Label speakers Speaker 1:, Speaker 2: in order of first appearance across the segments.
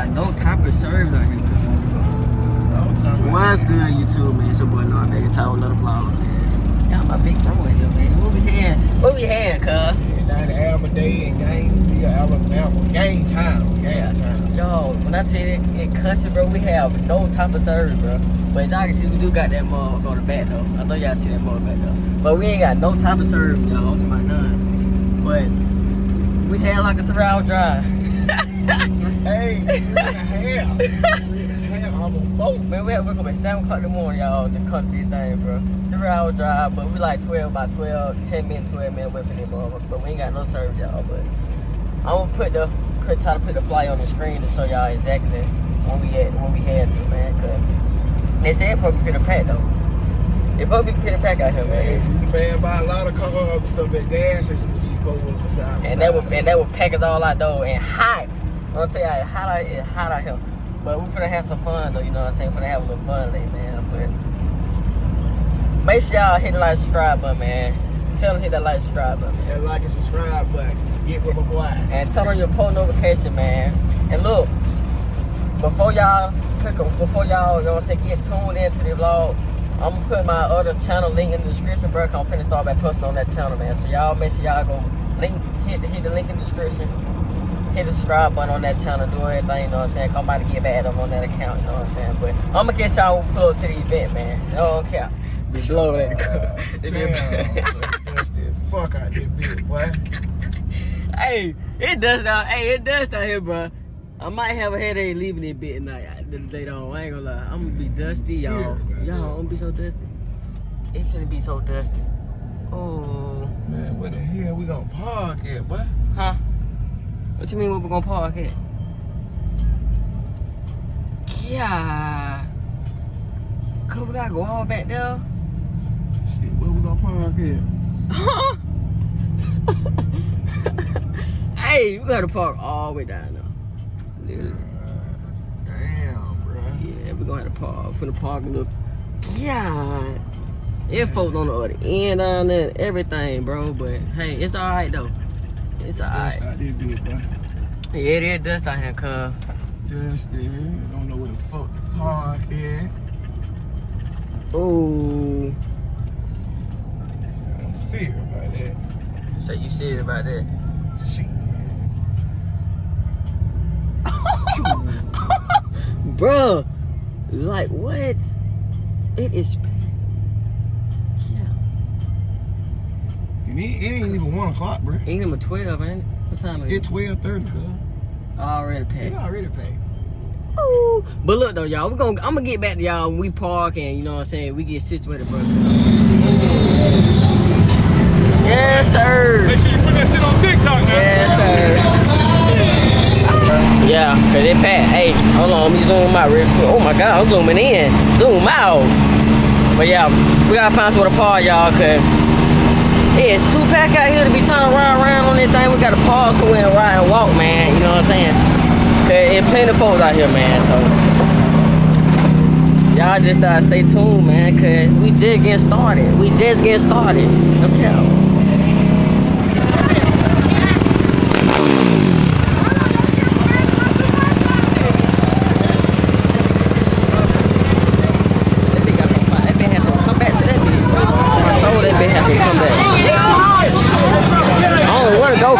Speaker 1: got no type of service out here. What's good, YouTube, man? It's your boy Alma Day Atv another vlog, man. Y'all my big bro in here, man. What we had, cuz?
Speaker 2: Down to Alma Day and game time.
Speaker 1: Yo, when I tell you in country, bro, we have no type of service, bro. But as y'all can see, we do got that mug on the back, though. I know y'all see that mug back, though. But we ain't got no type of service, y'all. To my none. But we had like a 3-hour drive.
Speaker 2: Hey, 3.5. Almost 4.
Speaker 1: Man, we woke up at 7 o'clock in the morning, y'all, to cut this thing, bro. 3-hour drive, but we like 10 minutes away from them, but we ain't got no service, y'all. But I'm gonna try to put the flyer on the screen to show y'all exactly when we had to, man. Cause they said probably pretty packed though. It probably pretty packed out here, man.
Speaker 2: Hey, you can buy a lot of other stuff at gas stations with these 4-wheelers beside.
Speaker 1: And that would pack us all out though, and hot. I'm gonna tell y'all, it's hot out here. But we finna have some fun though, you know what I'm saying? Finna have a little fun today, man. But make sure y'all hit the like, subscribe button, man. Tell them hit that like, subscribe button.
Speaker 2: That like and subscribe button. Get with my boy.
Speaker 1: And turn on your post notification, man. And look, before y'all, you know what I'm saying, get tuned into the vlog, I'm gonna put my other channel link in the description, bro. I'm finna start by posting on that channel, man. So y'all make sure y'all go hit the link in the description. Hit the subscribe button on that channel, do everything, you know what I'm saying? Come by to get back up on that account, you know what I'm saying? But I'm gonna get y'all pull up to the event, man. I don't care. Be blowing at the
Speaker 2: That's the fuck out there, bitch, boy.
Speaker 1: Hey, it does down here, bro. I might have a headache leaving it bit tonight. Later on, I ain't gonna lie. I'm gonna be dusty, y'all. Y'all, I'm gonna be so dusty. It's finna be so dusty. Oh.
Speaker 2: Man, where the hell we gonna park at, boy?
Speaker 1: Huh? What you mean where we gonna park at? Yeah. Cause we gotta go all back there.
Speaker 2: Shit, where we gonna park at?
Speaker 1: Hey, we gotta park all the way down there.
Speaker 2: Damn, bro.
Speaker 1: Yeah, we gonna have to park. For the parking look. Yeah. There folks on the other end down there and everything, bro. But hey, it's alright though. It's alright.
Speaker 2: Dust out there, big boy.
Speaker 1: Yeah, it is dust out here, cuz.
Speaker 2: Dust there. Don't know where the fuck to park at.
Speaker 1: Ooh.
Speaker 2: I'm serious about that.
Speaker 1: So you serious about that?
Speaker 2: Shit.
Speaker 1: Bro, like what? It is.
Speaker 2: It ain't even 1 o'clock, bro.
Speaker 1: Ain't even 12, ain't it? What time is it?
Speaker 2: It's 12:30, cuz.
Speaker 1: Already packed.
Speaker 2: It already packed.
Speaker 1: Ooh. But look though, y'all, I'm gonna get back to y'all when we park and you know what I'm saying, we get situated, bro. Yes, sir.
Speaker 3: Make sure you put that shit on TikTok, man.
Speaker 1: Yes, sir. Yeah, cause it packed. Hey, hold on, let me zoom out real quick. Oh my God, I'm zooming in. Zoom out. But yeah, we gotta find somewhere to park, y'all, cause it's too packed out here to be trying to ride around on this thing. We gotta pause somewhere and ride and walk, man. You know what I'm saying? Cause there's plenty of folks out here, man. So y'all just stay tuned, man. Cause we just getting started. Okay.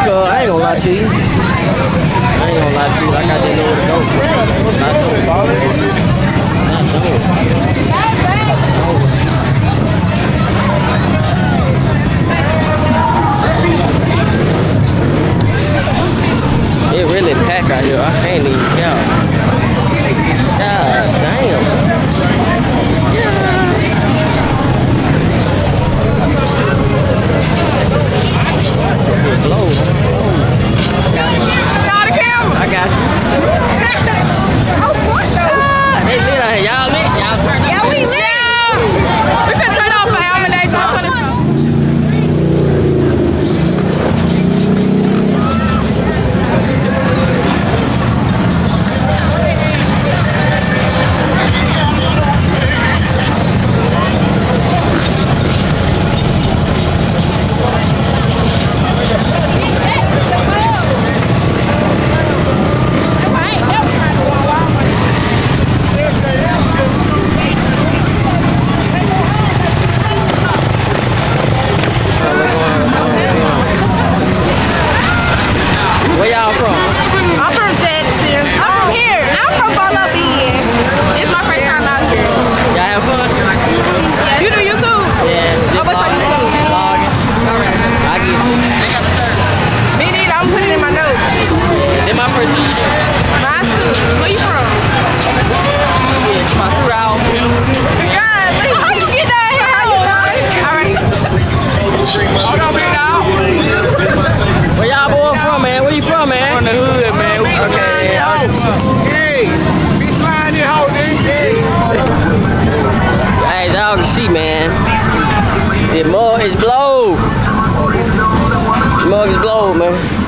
Speaker 1: I ain't gonna lie to you. Like I didn't know where to go. It really packed out here. I can't even count. God damn. I got you. They lit out here. Y'all lit? Y'all turned up?
Speaker 4: Yeah, we lit. We can turn off for Alma Day 2024. first eat it. Mine too. Where you from?
Speaker 1: Yeah, my crew out.
Speaker 4: God, how you get down here? How you know? All right.
Speaker 2: Hold on, man, out.
Speaker 1: Where y'all boy from, man? Where you from, man?
Speaker 3: On the hood, man.
Speaker 1: Okay.
Speaker 2: Hey, be sliding it, hold it.
Speaker 1: Hey, as y'all can see, man, the mug is blow. The mug is blow, man.